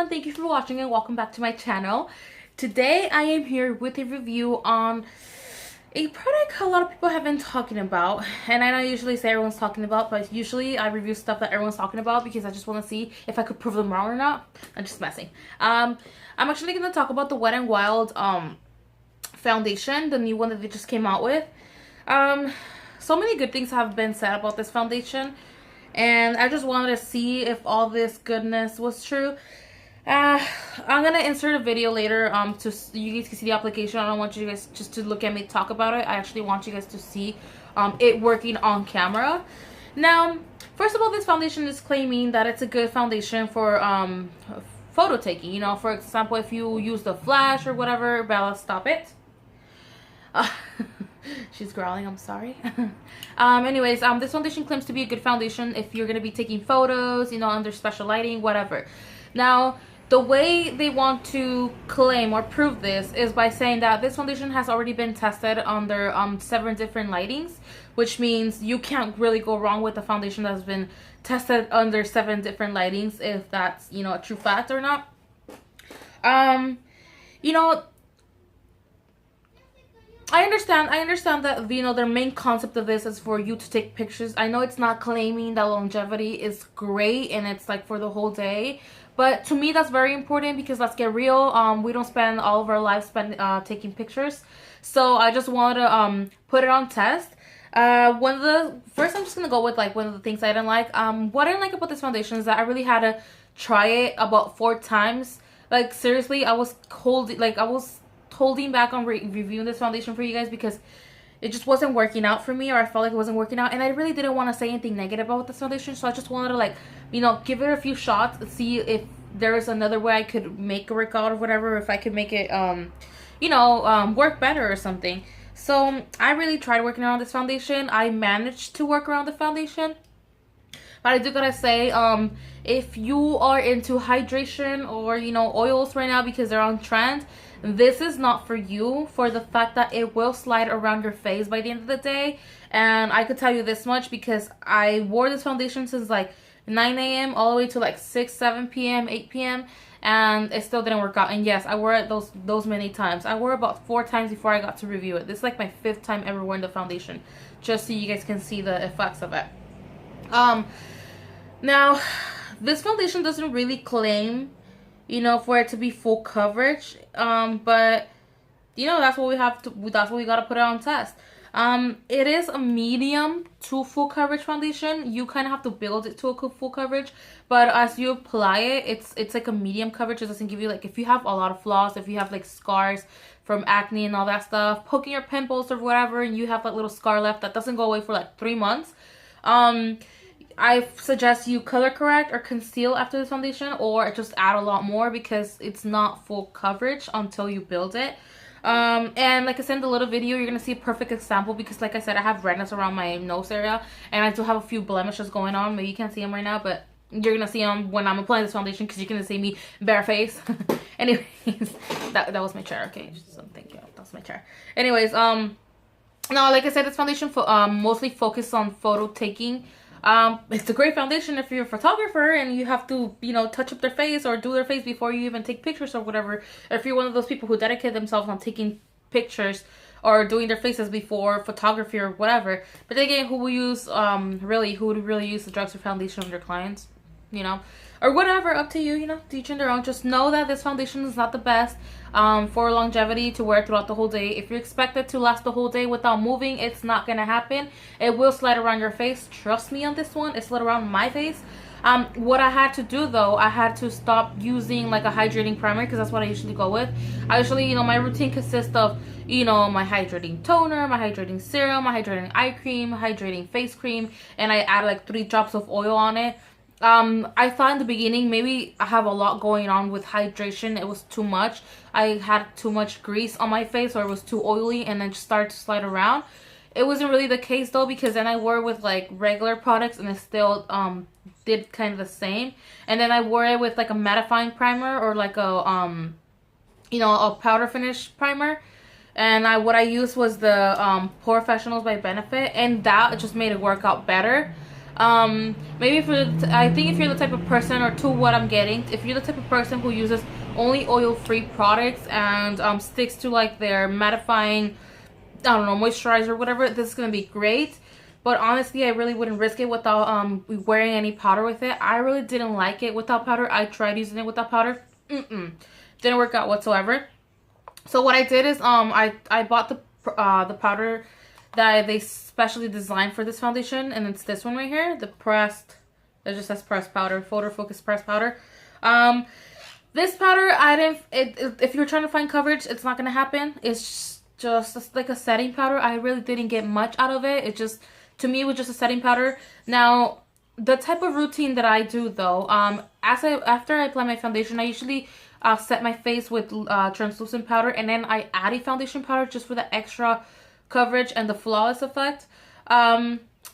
everyone, thank you for watching and welcome back to my channel. Today I am here with a review on a product a lot of people have been talking about, and I don't usually say everyone's talking about, but usually I review stuff that everyone's talking about because I just want to see if I could prove them wrong or not. I'm just messing. I'm actually going to talk about the Wet n Wild foundation, the new one that they just came out with. So many good things have been said about this foundation, and I just wanted to see if all this goodness was true. I'm gonna insert a video later to you guys can see the application. I don't want you guys just to look at me talk about it. I actually want you guys to see it working on camera. Now, first of all, this foundation is claiming that it's a good foundation for photo taking. You know, for example, if you use the flash or whatever. Bella, stop it. She's growling, I'm sorry. Anyways, this foundation claims to be a good foundation if you're going to be taking photos, you know, under special lighting, whatever. Now, the way they want to claim or prove this is by saying that this foundation has already been tested under 7 different lightings, which means you can't really go wrong with a foundation that's been tested under 7 different lightings, if that's, you know, a true fact or not. You know, I understand that, you know, their main concept of this is for you to take pictures. I know it's not claiming that longevity is great and it's like for the whole day, but to me that's very important because let's get real, we don't spend all of our lives taking pictures. So I just wanted to put it on test. First I'm just gonna go with like one of the things I didn't like. What I didn't like about this foundation is that I really had to try it about 4 times. Like seriously, I was holding back on reviewing this foundation for you guys because it just wasn't working out for me, or I felt like it wasn't working out, and I really didn't want to say anything negative about this foundation, so I just wanted to, like, you know, give it a few shots and see if there is another way I could make it work out or whatever, if I could make it you know, work better or something. So I really tried working around this foundation. I managed to work around the foundation, but I do gotta say, if you are into hydration or, you know, oils right now because they're on trend, this is not for you, for the fact that it will slide around your face by the end of the day. And I could tell you this much because I wore this foundation since like 9 a.m. all the way to like 6, 7 p.m., 8 p.m. and it still didn't work out. And yes, I wore it those many times. I wore it about 4 times before I got to review it. This is like my 5th time ever wearing the foundation, just so you guys can see the effects of it. Now, this foundation doesn't really claim, you know, for it to be full coverage, but you know, that's what we gotta put it on test. It is a medium to full coverage foundation. You kind of have to build it to a full coverage, but as you apply it, it's like a medium coverage. It doesn't give you, like, if you have a lot of flaws, if you have like scars from acne and all that stuff, poking your pimples or whatever, and you have that little scar left that doesn't go away for like 3 months, I suggest you color correct or conceal after this foundation, or just add a lot more because it's not full coverage until you build it. And like I said in the little video, you're gonna see a perfect example because, like I said, I have redness around my nose area and I do have a few blemishes going on. Maybe you can't see them right now, but you're gonna see them when I'm applying this foundation because you're gonna see me bare face. Anyways, that was my chair. Okay, just thank you. That's my chair. Anyways, no, like I said, this foundation mostly focused on photo taking. It's a great foundation if you're a photographer and you have to, you know, touch up their face or do their face before you even take pictures or whatever. Or if you're one of those people who dedicate themselves on taking pictures or doing their faces before photography or whatever. But then again, who would really use the drugstore foundation on their clients, you know, or whatever, up to you, you know, to each and their own. Just know that this foundation is not the best for longevity, to wear throughout the whole day. If you expect it to last the whole day without moving, it's not gonna happen. It will slide around your face. Trust me on this one, it slid around my face. What I had to do though, I had to stop using like a hydrating primer because that's what I usually go with. I usually, you know, my routine consists of, you know, my hydrating toner, my hydrating serum, my hydrating eye cream, hydrating face cream, and I add like 3 drops of oil on it. I thought in the beginning maybe I have a lot going on with hydration. It was too much. I had too much grease on my face, or it was too oily, and then just started to slide around. It wasn't really the case though, because then I wore it with like regular products and it still did kind of the same. And then I wore it with like a mattifying primer or like a you know, a powder finish primer. And what I used was the Professionals by Benefit, and that just made it work out better. Maybe I think if you're the type of person, or to what I'm getting, if you're the type of person who uses only oil-free products and sticks to like their mattifying, I don't know, moisturizer or whatever, this is gonna be great. But honestly, I really wouldn't risk it without wearing any powder with it. I really didn't like it without powder. I tried using it without powder. Didn't work out whatsoever. So what I did is I bought the powder that they specially designed for this foundation, and it's this one right here, the pressed. It just says pressed powder, Photofocus pressed powder. This powder, if you're trying to find coverage, it's not gonna happen. It's just like a setting powder. I really didn't get much out of it. It just, to me, it was just a setting powder. Now, the type of routine that I do though, after I apply my foundation, I usually set my face with translucent powder, and then I add a foundation powder just for the extra coverage and the flawless effect.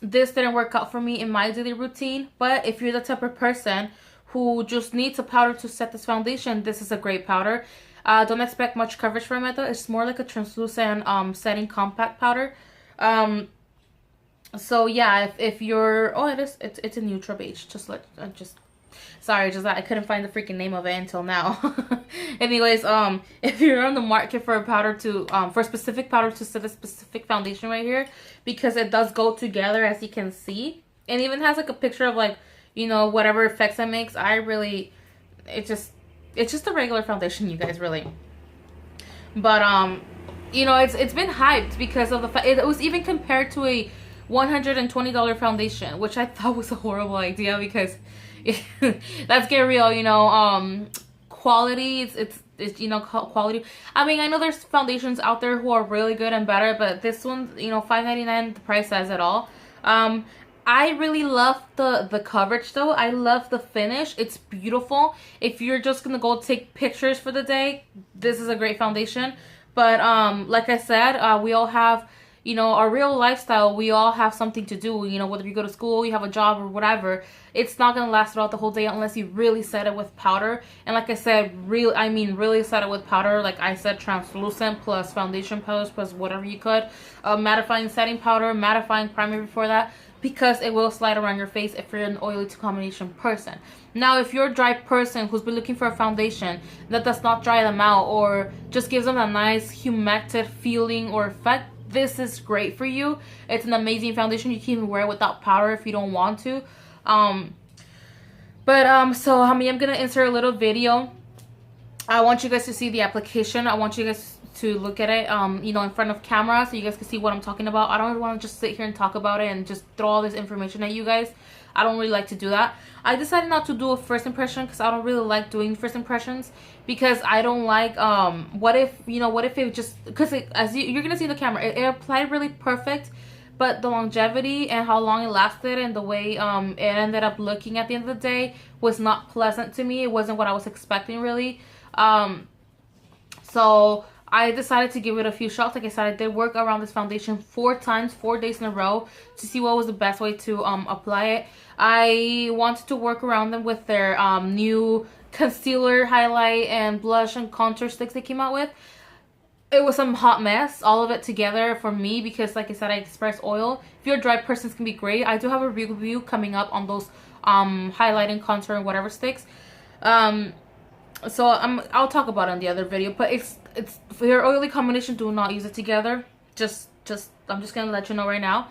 This didn't work out for me in my daily routine, but if you're the type of person who just needs a powder to set this foundation, this is a great powder. Don't expect much coverage from it though. It's more like a translucent setting compact powder. So yeah, if you're, oh, it's a neutral beige. Sorry, just that I couldn't find the freaking name of it until now. Anyways, if you're on the market for a powder to for a specific powder to set a specific foundation right here, because it does go together, as you can see, and even has like a picture of like, you know, whatever effects it makes. It's just a regular foundation, you guys, really. But you know, it's been hyped because of the fact it was even compared to a $120 foundation, which I thought was a horrible idea because let's get real, you know, quality, it's you know, quality. I mean, I know there's foundations out there who are really good and better, but this one, you know, $5.99, the price says it all. I really love the coverage though. I love the finish. It's beautiful. If you're just gonna go take pictures for the day, this is a great foundation. But like I said, we all have, you know, our real lifestyle. We all have something to do, you know, whether you go to school, you have a job, or whatever. It's not gonna last throughout the whole day unless you really set it with powder. And like I said, really set it with powder. Like I said, translucent plus foundation powders plus whatever you could, mattifying setting powder, mattifying primer before that, because it will slide around your face if you're an oily to combination person. Now, if you're a dry person who's been looking for a foundation that does not dry them out or just gives them a nice humected feeling or effect, this is great for you. It's an amazing foundation. You can even wear it without powder if you don't want to. So I mean, I'm gonna insert a little video. I want you guys to see the application. I want you guys to look at it, you know, in front of camera, so you guys can see what I'm talking about. I don't want to just sit here and talk about it and just throw all this information at you guys. I don't really like to do that. I decided not to do a first impression because I don't really like doing first impressions, because I don't like what if it just, because as you're gonna see in the camera, it applied really perfect, but the longevity and how long it lasted and the way it ended up looking at the end of the day was not pleasant to me. It wasn't what I was expecting, really. So I decided to give it a few shots. Like I said, I did work around this foundation 4 times, 4 days in a row, to see what was the best way to apply it. I wanted to work around them with their new concealer, highlight, and blush and contour sticks they came out with. It was some hot mess, all of it together for me, because like I said, I express oil. If you're a dry person, it's gonna be great. I do have a review coming up on those highlight and contour and whatever sticks. So I'll talk about it in the other video, but it's for your oily combination, do not use it together. I'm just gonna let you know right now.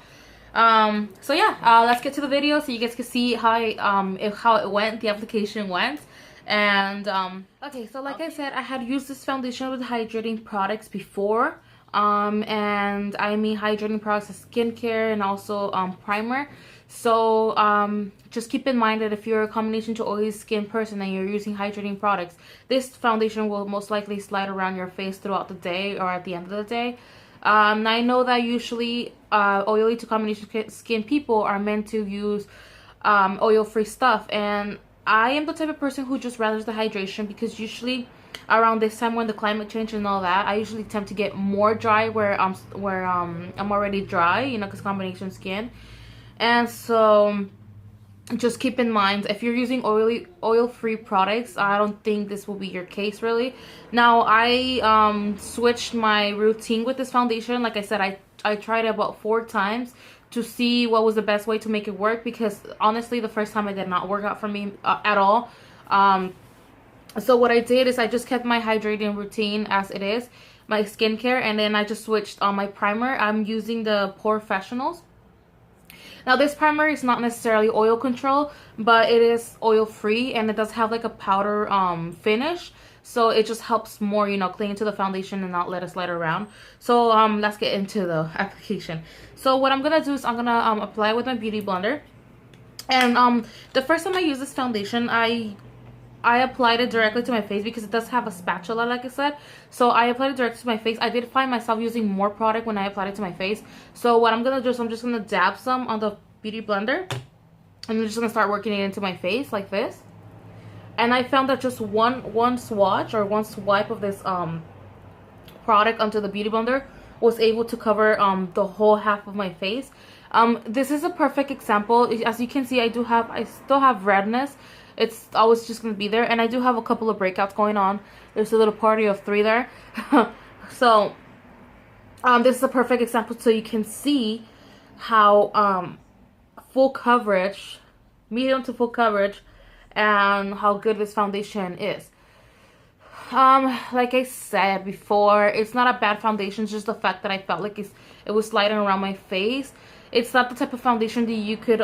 So yeah, let's get to the video so you guys can see how it went, the application went. And okay, so like I said, I had used this foundation with hydrating products before, and I mean hydrating products as skincare and also primer. So just keep in mind that if you're a combination to oily skin person and you're using hydrating products, this foundation will most likely slide around your face throughout the day or at the end of the day. I know that usually oily to combination skin people are meant to use oil-free stuff, and I am the type of person who just rathers the hydration, because usually around this time when the climate change and all that, I usually tend to get more dry where I'm already dry, you know, because combination skin. And so just keep in mind, if you're using oil-free products, I don't think this will be your case, really. Now, I switched my routine with this foundation. Like I said, I tried it about 4 times, to see what was the best way to make it work, because honestly the first time it did not work out for me at all. So what I did is I just kept my hydrating routine as it is, my skincare, and then I just switched on my primer. I'm using the Professionals. Now this primer is not necessarily oil control, but it is oil free, and it does have like a powder finish. So it just helps more, you know, cling to the foundation and not let it slide around. So let's get into the application. So what I'm gonna do is I'm gonna apply it with my beauty blender. And the first time I used this foundation, I applied it directly to my face because it does have a spatula, like I said. So I applied it directly to my face. I did find myself using more product when I applied it to my face. So what I'm gonna do is I'm just gonna dab some on the beauty blender. I'm just gonna start working it into my face like this. And I found that just one swatch or one swipe of this product onto the beauty blender was able to cover the whole half of my face. This is a perfect example. As you can see, I still have redness. It's always just gonna be there, and I do have a couple of breakouts going on. There's a little party of 3 there. So this is a perfect example, so you can see how full coverage, medium to full coverage, and how good this foundation is. Like I said before, it's not a bad foundation. It's just the fact that I felt like it was sliding around my face. It's not the type of foundation that you could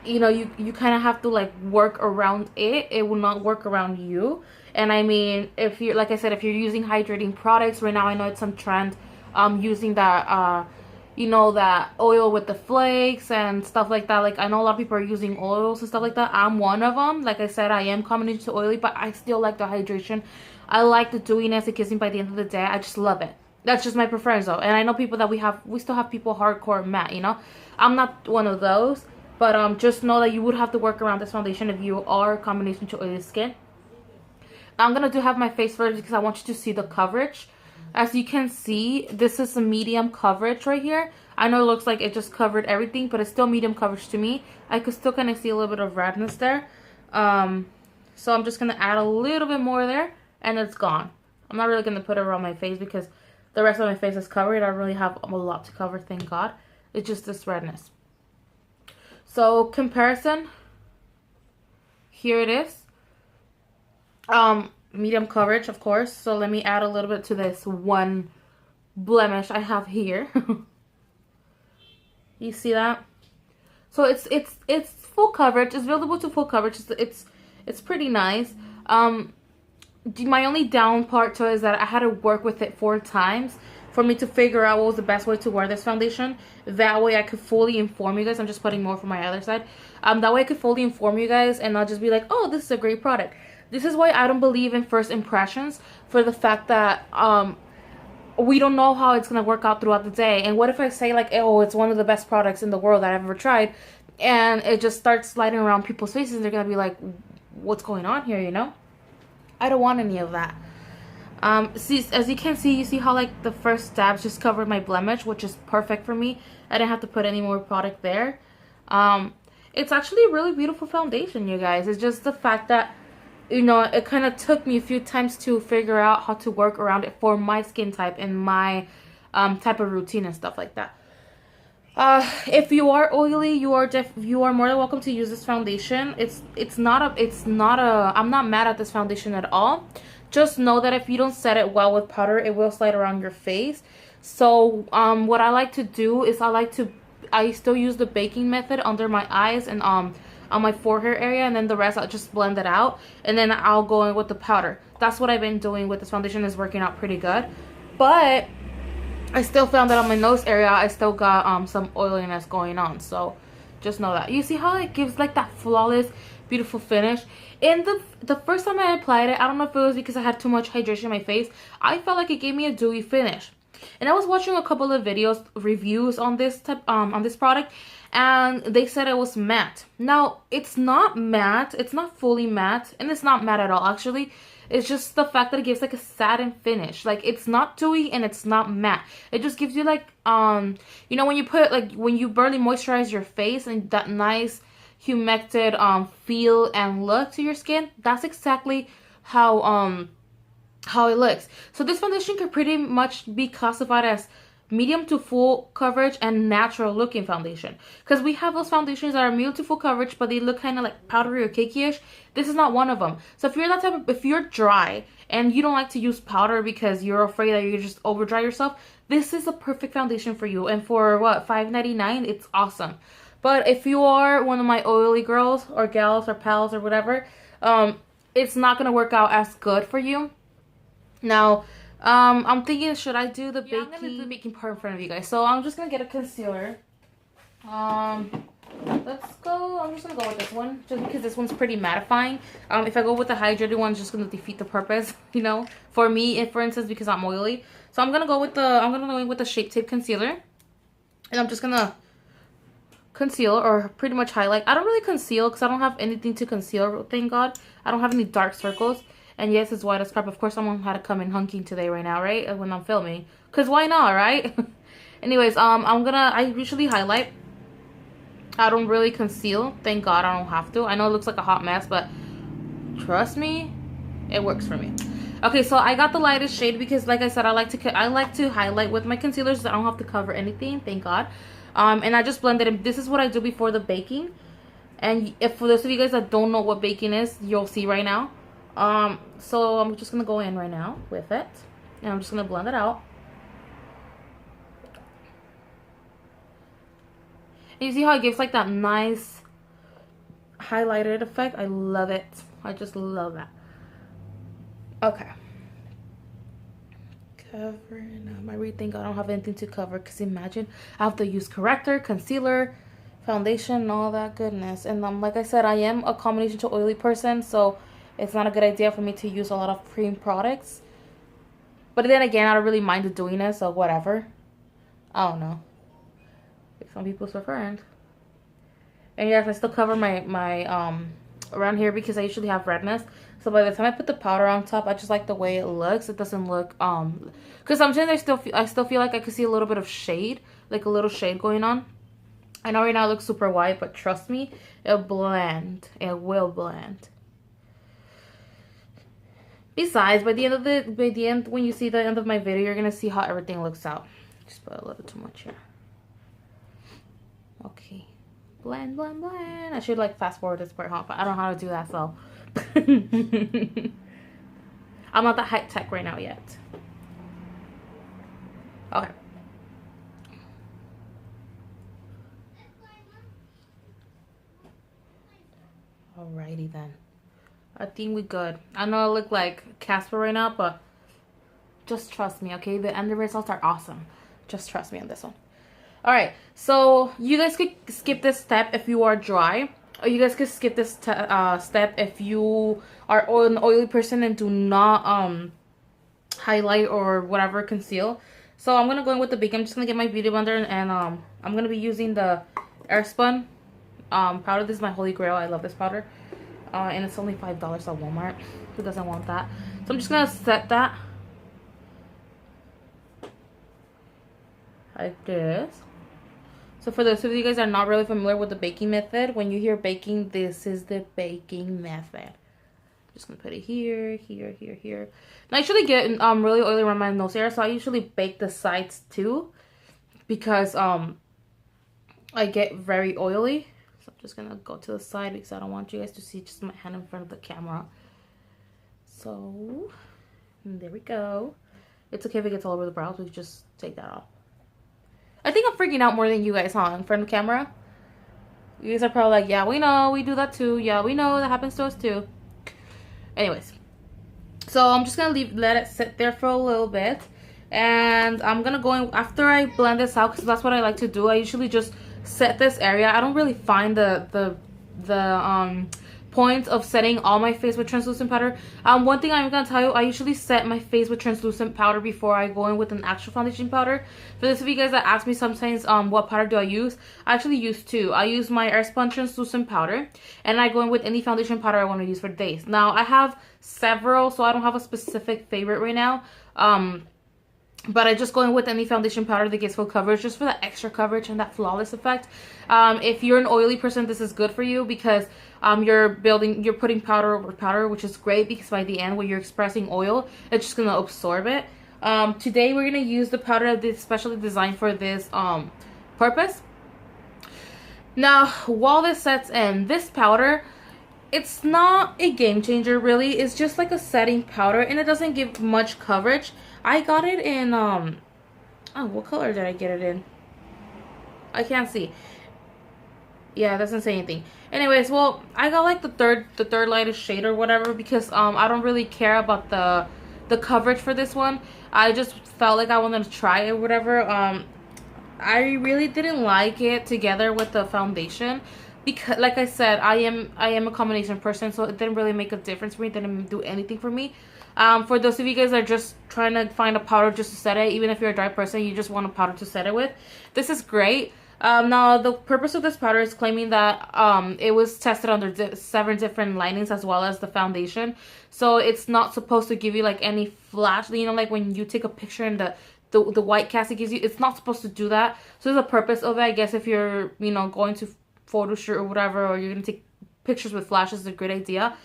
you know, you kind of have to like work around it. It will not work around you. And I mean, if you're, like I said, if you're using hydrating products right now, I know it's some trend using that you know, that oil with the flakes and stuff like that. Like I know a lot of people are using oils and stuff like that. I'm one of them. Like I said, I am coming into oily, but I still like the hydration. I like the dewiness it gives me by the end of the day. I just love it. That's just my preference though. And I know people that we still have people hardcore matte, you know. I'm not one of those, but just know that you would have to work around this foundation if you are combination to oily skin. I'm gonna have my face first because I want you to see the coverage. As you can see, this is a medium coverage right here. I know it looks like it just covered everything, but it's still medium coverage to me. I could still kind of see a little bit of redness there. So I'm just going to add a little bit more there, and it's gone. I'm not really going to put it around my face because the rest of my face is covered. I don't really have a lot to cover, thank God. It's just this redness. So comparison, here it is. Medium coverage, of course. So let me add a little bit to this one blemish I have here. You see that? So it's full coverage. It's visible to full coverage. It's pretty nice. My only down part to it is that I had to work with it 4 times for me to figure out what was the best way to wear this foundation. That way I could fully inform you guys. I'm just putting more from my other side. That way I could fully inform you guys and not just be like, oh, this is a great product. This is why I don't believe in first impressions, for the fact that we don't know how it's going to work out throughout the day. And what if I say like, oh, it's one of the best products in the world that I've ever tried, and it just starts sliding around people's faces and they're going to be like, what's going on here, you know? I don't want any of that. See, as you can see, you see how like the first stabs just covered my blemish, which is perfect for me. I didn't have to put any more product there. It's actually a really beautiful foundation, you guys. It's just the fact that, you know, it kind of took me a few times to figure out how to work around it for my skin type and my type of routine and stuff like that. If you are oily, you are more than welcome to use this foundation. I'm not mad at this foundation at all. Just know that if you don't set it well with powder, it will slide around your face. So what I like to do is I still use the baking method under my eyes and on my forehead area, and then the rest I'll just blend it out, and then I'll go in with the powder. That's what I've been doing with this foundation. Is working out pretty good, but I still found that on my nose area I still got some oiliness going on. So just know that. You see how it gives like that flawless, beautiful finish. And the first time I applied it, I don't know if it was because I had too much hydration in my face, I felt like it gave me a dewy finish. And I was watching a couple of reviews on this product, and they said it was matte. Now, it's not matte. It's not fully matte, and it's not matte at all, actually. It's just the fact that it gives like a satin finish. Like, it's not dewy and it's not matte. It just gives you like, you know, when you barely moisturize your face and that nice humected feel and look to your skin, that's exactly how it looks. So this foundation could pretty much be classified as medium to full coverage and natural looking foundation. Because we have those foundations that are medium to full coverage, but they look kind of like powdery or cakey-ish. This is not one of them. So if you're that type of, if you're dry and you don't like to use powder because you're afraid that you just over dry yourself, this is a perfect foundation for you. And for what, $5.99, it's awesome. But if you are one of my oily girls or gals or pals or whatever, it's not gonna work out as good for you. Now, I'm thinking, should I do the baking? I'm gonna do the baking part in front of you guys. So I'm just gonna get a concealer. Let's go. I'm just gonna go with this one, just because this one's pretty mattifying. If I go with the hydrated one, it's just gonna defeat the purpose, you know. For me, for instance, because I'm oily. So I'm gonna go with the Shape Tape concealer, and I'm just gonna conceal or pretty much highlight. I don't really conceal because I don't have anything to conceal. Thank God, I don't have any dark circles. And yes, it's white as crap. Of course, someone had to come in hunking today right now, right? When I'm filming. Because why not, right? Anyways, I usually highlight. I don't really conceal. Thank God I don't have to. I know it looks like a hot mess, but trust me, it works for me. Okay, so I got the lightest shade because, like I said, I like to highlight with my concealers so I don't have to cover anything. Thank God. And I just blended it. This is what I do before the baking. And if for those of you guys that don't know what baking is, you'll see right now. So I'm just gonna go in right now with it, and I'm just gonna blend it out. And you see how it gives like that nice highlighted effect? I love it. I just love that. Okay. Covering up. I really think I don't have anything to cover, because imagine I have to use corrector, concealer, foundation, and all that goodness. And like I said, I am a combination to oily person, so it's not a good idea for me to use a lot of cream products. But then again, I don't really mind doing it, so whatever. I don't know. Some people's preferred. And yes, I still cover my around here because I usually have redness. So by the time I put the powder on top, I just like the way it looks. It doesn't look because sometimes I still feel like I could see a little bit of shade, like a little shade going on. I know right now it looks super white, but trust me, it'll blend. It will blend. Besides, by the end, when you see the end of my video, you're gonna see how everything looks out. Just put a little too much here. Okay, blend, blend, blend. I should like fast forward this part, huh? But I don't know how to do that, so I'm not that high tech right now yet. Okay. Alrighty then. I think we're good. I know I look like Casper right now, but just trust me, okay? The end results are awesome. Just trust me on this one. Alright, so you guys could skip this step if you are dry. Or you guys could skip this step if you are an oily person and do not highlight or whatever, conceal. So I'm going to go in with the big. I'm just going to get my beauty blender, and I'm going to be using the Airspun powder. This is my holy grail. I love this powder. And it's only $5 at Walmart. Who doesn't want that? So I'm just gonna set that like this. So for those of you guys that are not really familiar with the baking method, when you hear baking, this is the baking method. I'm just gonna put it here, here, here, here. And I usually get really oily around my nose area, so I usually bake the sides too, because I get very oily. I'm just gonna go to the side because I don't want you guys to see just my hand in front of the camera. So there we go. It's okay if it gets all over the brows. We can just take that off. I think I'm freaking out more than you guys, huh? In front of the camera. You guys are probably like, yeah, we know, we do that too. Yeah, we know that happens to us too. Anyways, so I'm just gonna let it sit there for a little bit, and I'm gonna go in after I blend this out, because that's what I like to do. I usually just set this area. I don't really find the point of setting all my face with translucent powder. One thing I'm gonna tell you, I usually set my face with translucent powder before I go in with an actual foundation powder. For those of you guys that ask me sometimes what powder do I use, I actually use two. I use my Airspun translucent powder, and I go in with any foundation powder I want to use for days. Now I have several, so I don't have a specific favorite right now. But I just go in with any foundation powder that gets full coverage, just for that extra coverage and that flawless effect. If you're an oily person, this is good for you, because you're putting powder over powder, which is great, because by the end when you're expressing oil, it's just gonna absorb it. Today we're gonna use the powder that's specially designed for this purpose. Now, while this sets in, this powder, it's not a game changer really. It's just like a setting powder, and it doesn't give much coverage. I got it in oh, what color did I get it in? I can't see. Yeah, it doesn't say anything. Anyways, well, I got like the third lightest shade or whatever, because I don't really care about the coverage for this one. I just felt like I wanted to try it or whatever. I really didn't like it together with the foundation, because like I said, I am a combination person, so it didn't really make a difference for me. It didn't do anything for me. For those of you guys that are just trying to find a powder just to set it, even if you're a dry person, you just want a powder to set it with, this is great. Now, the purpose of this powder is claiming that it was tested under 7 different linings as well as the foundation. So it's not supposed to give you like any flash. You know, like when you take a picture and the white cast it gives you, it's not supposed to do that. So the purpose of it, I guess, if you're, you know, going to photo shoot or whatever, or you're going to take pictures with flash, is a great idea.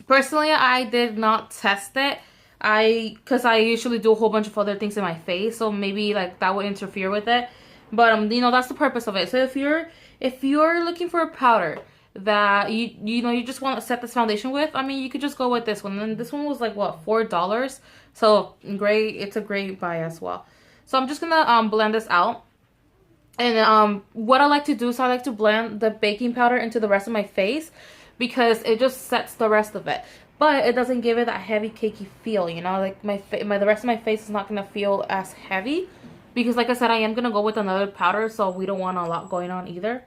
Personally, I did not test it. Because I usually do a whole bunch of other things in my face, so maybe like that would interfere with it. But you know, that's the purpose of it. So if you're looking for a powder that you know you just want to set this foundation with, I mean, you could just go with this one. And this one was like what, $4? So great, it's a great buy as well. So I'm just gonna blend this out. And what I like to do is I like to blend the baking powder into the rest of my face, because it just sets the rest of it. But it doesn't give it that heavy cakey feel, you know, like the rest of my face is not gonna feel as heavy, because like I said, I am gonna go with another powder, so we don't want a lot going on either.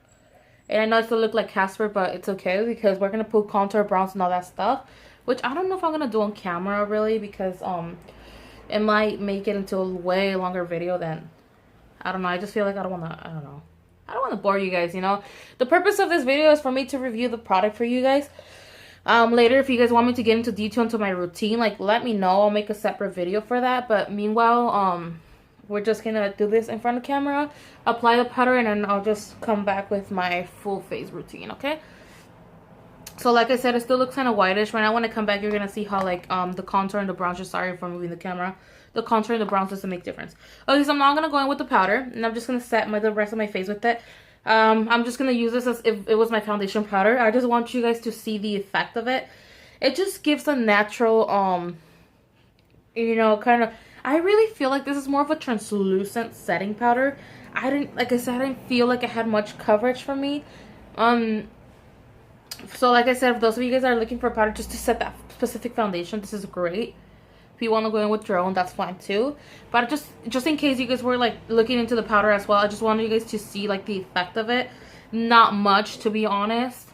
And I know it still look like Casper, but it's okay, because we're gonna put contour, browns, and all that stuff, which I don't know if I'm gonna do on camera really, because it might make it into a way longer video than, I don't know. I just feel like I don't know. I don't want to bore you guys, you know. The purpose of this video is for me to review the product for you guys. Later, if you guys want me to get into detail into my routine, like, let me know. I'll make a separate video for that. But meanwhile, we're just gonna do this in front of camera, apply the powder, and then I'll just come back with my full face routine, okay? So like I said, it still looks kind of whitish. Right now, when I come back, you're gonna see how like the contour and the browns, just sorry for moving the camera, the contour and the browns doesn't make difference. Okay, so I'm not gonna go in with the powder, and I'm just gonna set the rest of my face with it. I'm just gonna use this as if it was my foundation powder. I just want you guys to see the effect of it. It just gives a natural you know, kind of, I really feel like this is more of a translucent setting powder. Like I said, I didn't feel like it had much coverage for me. So like I said, if those of you guys are looking for a powder just to set that specific foundation, this is great. If you want to go in with your own, that's fine too. But just in case you guys were like looking into the powder as well, I just wanted you guys to see like the effect of it. Not much, to be honest,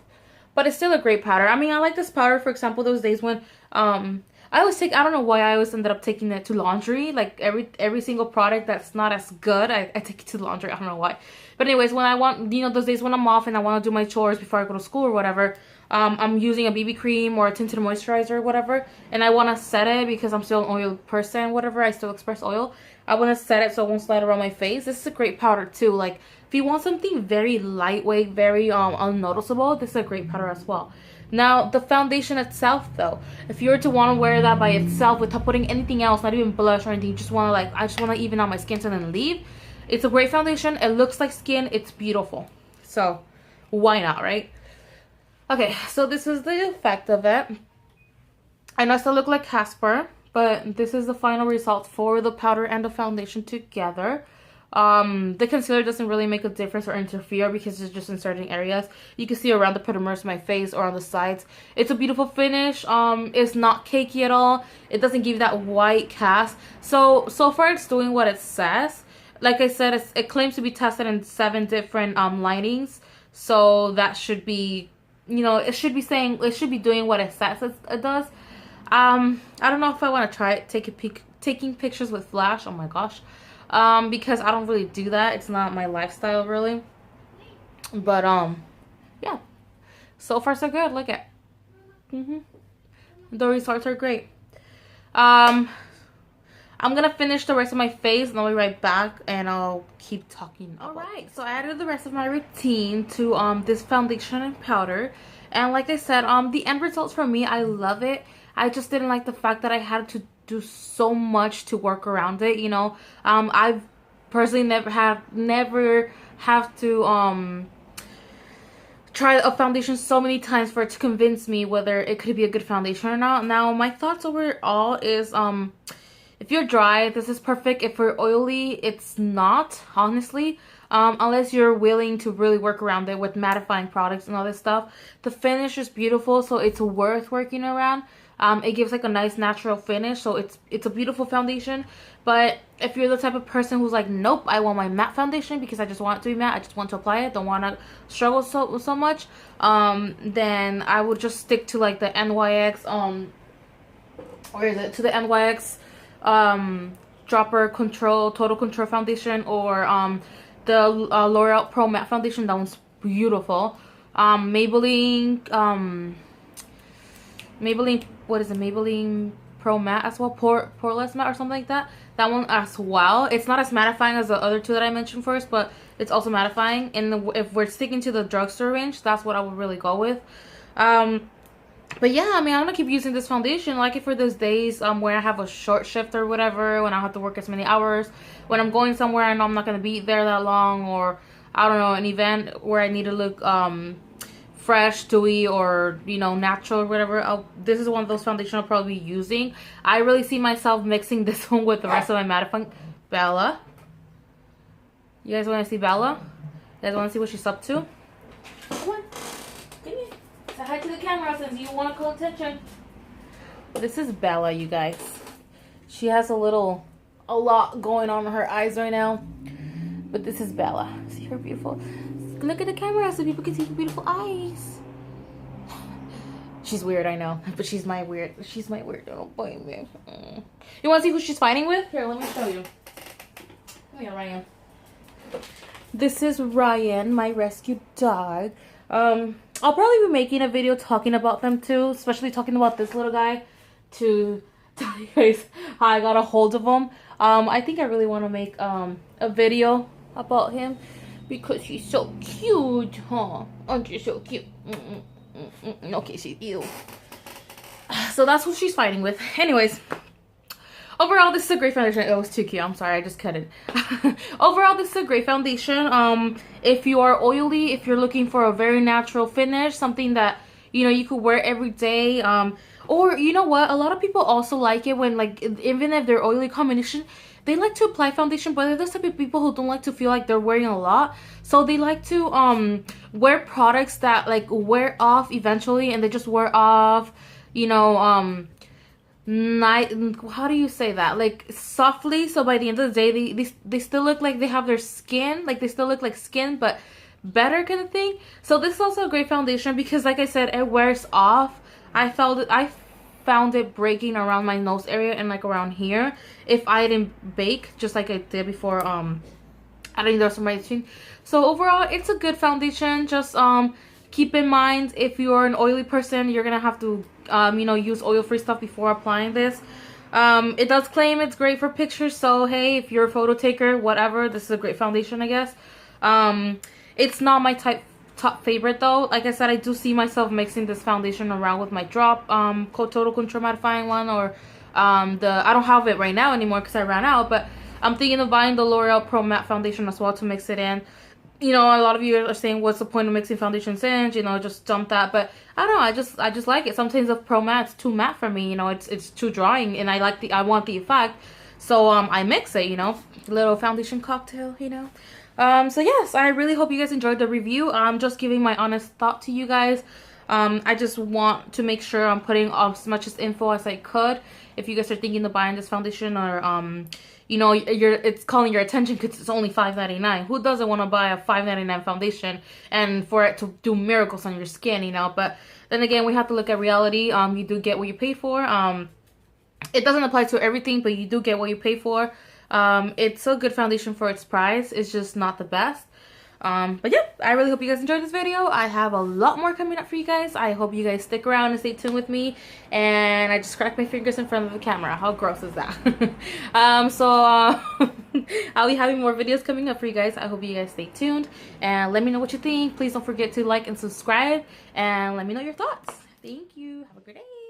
but it's still a great powder. I mean, I like this powder, for example, those days when I don't know why I always ended up taking it to laundry. Like every single product that's not as good, I take it to laundry. I don't know why. But anyways, when I want, you know, those days when I'm off and I want to do my chores before I go to school or whatever, I'm using a BB cream or a tinted moisturizer or whatever, and I want to set it because I'm still an oil person, whatever. I still express oil. I want to set it so it won't slide around my face. This is a great powder too. Like if you want something very lightweight, very unnoticeable, this is a great powder as well. Now, the foundation itself, though, if you were to want to wear that by itself without putting anything else, not even blush or anything, you just want to, like, I just want to even out my skin tone and leave. It's a great foundation. It looks like skin. It's beautiful. So, why not, right? Okay, so this is the effect of it. I know I still look like Casper, but this is the final result for the powder and the foundation together. The concealer doesn't really make a difference or interfere because it's just in certain areas. You can see around the perimeter of my face or on the sides. It's a beautiful finish. It's not cakey at all. It doesn't give that white cast. So far it's doing what it says. Like I said, it claims to be tested in 7 different linings. So that should be, you know, it should be doing what it says it does. I don't know if I want to try it, taking pictures with flash. Oh my gosh. Because I don't really do that. It's not my lifestyle really. But yeah. So far so good. Look at. The results are great. I I'm gonna finish the rest of my face and I'll be right back and I'll keep talking. Alright, so I added the rest of my routine to this foundation and powder. And like I said, the end results for me, I love it. I just didn't like the fact that I had to do so much to work around it, you know. I've personally never have to try a foundation so many times for it to convince me whether it could be a good foundation or not. Now, my thoughts overall is if you're dry, this is perfect. If you're oily, it's not, honestly. Unless you're willing to really work around it with mattifying products and all this stuff. The finish is beautiful, so it's worth working around. It gives like a nice natural finish, so it's a beautiful foundation. But if you're the type of person who's like, nope, I want my matte foundation because I just want it to be matte, I just want to apply it, don't want to struggle so much, then I would just stick to like the NYX to the NYX Dropper Total Control Foundation, or the L'Oreal Pro Matte Foundation. That one's beautiful. Maybelline, what is it? Maybelline Pro Matte as well, Poreless Matte or something like that. That one as well. It's not as mattifying as the other two that I mentioned first, but it's also mattifying. And if we're sticking to the drugstore range, that's what I would really go with. But yeah, I mean, I'm gonna keep using this foundation. I like it for those days where I have a short shift or whatever, when I have to work as many hours, when I'm going somewhere I know I'm not gonna be there that long, or I don't know, an event where I need to look fresh, dewy, or you know, natural or whatever. This is one of those foundations I'll probably be using. I really see myself mixing this one with the rest of my mattifying. Bella, you guys want to see Bella? You guys want to see what she's up to? Come on, give me. Say hi to the camera since you want to call attention. This is Bella, you guys. She has a lot going on in her eyes right now, but this is Bella. See her beautiful. Look at the camera so people can see her beautiful eyes. She's weird, I know, but she's my weird little boy. You want to see who she's fighting with? Here, let me show you. Come here, Ryan. This is Ryan, my rescue dog. I'll probably be making a video talking about them too, especially talking about this little guy, to tell you guys how I got a hold of him. I think I really want to make a video about him because he's so cute, huh? Aren't you so cute? Okay, she's ew. So that's who she's fighting with. Anyways, overall, this is a great foundation. It was too cute. I'm sorry, I just cut it. Overall, this is a great foundation. If you are oily, if you're looking for a very natural finish, something that, you know, you could wear every day. Or, you know what? A lot of people also like it when, like, even if they're oily combination, they like to apply foundation, but they're the type of people who don't like to feel like they're wearing a lot. So they like to wear products that, like, wear off eventually, and they just wear off, you know, how do you say that, like, softly, so by the end of the day they still look like they have their skin, like they still look like skin but better, kind of thing. So this is also a great foundation because, like I said, it wears off. I found it breaking around my nose area and like around here if I didn't bake, just like I did before adding those to my routine. So overall, it's a good foundation. Just keep in mind, if you're an oily person, you're gonna have to you know, use oil-free stuff before applying this. It does claim it's great for pictures, so hey, if you're a photo taker, whatever, this is a great foundation, I guess. It's not my top favorite though. Like I said, I do see myself mixing this foundation around with my drop Total Control mattifying one, or I don't have it right now anymore because I ran out, but I'm thinking of buying the L'Oreal Pro Matte Foundation as well to mix it in. You know, a lot of you are saying, what's the point of mixing foundations in? You know, just dump that. But I don't know, I just like it. Sometimes the Pro Matte's too matte for me. You know, it's too drawing, and I want the effect. So I mix it. You know, little foundation cocktail. You know. So yes, I really hope you guys enjoyed the review. I'm just giving my honest thought to you guys. I just want to make sure I'm putting as much info as I could. If you guys are thinking of buying this foundation, or you know, it's calling your attention because it's only $5.99. Who doesn't want to buy a $5.99 foundation and for it to do miracles on your skin, you know? But then again, we have to look at reality. You do get what you pay for. It doesn't apply to everything, but you do get what you pay for. It's a good foundation for its price. It's just not the best. But yeah, I really hope you guys enjoyed this video. I have a lot more coming up for you guys. I hope you guys stick around and stay tuned with me. And I just cracked my fingers in front of the camera. How gross is that? I'll be having more videos coming up for you guys. I hope you guys stay tuned and let me know what you think. Please don't forget to like and subscribe and let me know your thoughts. Thank you. Have a great day.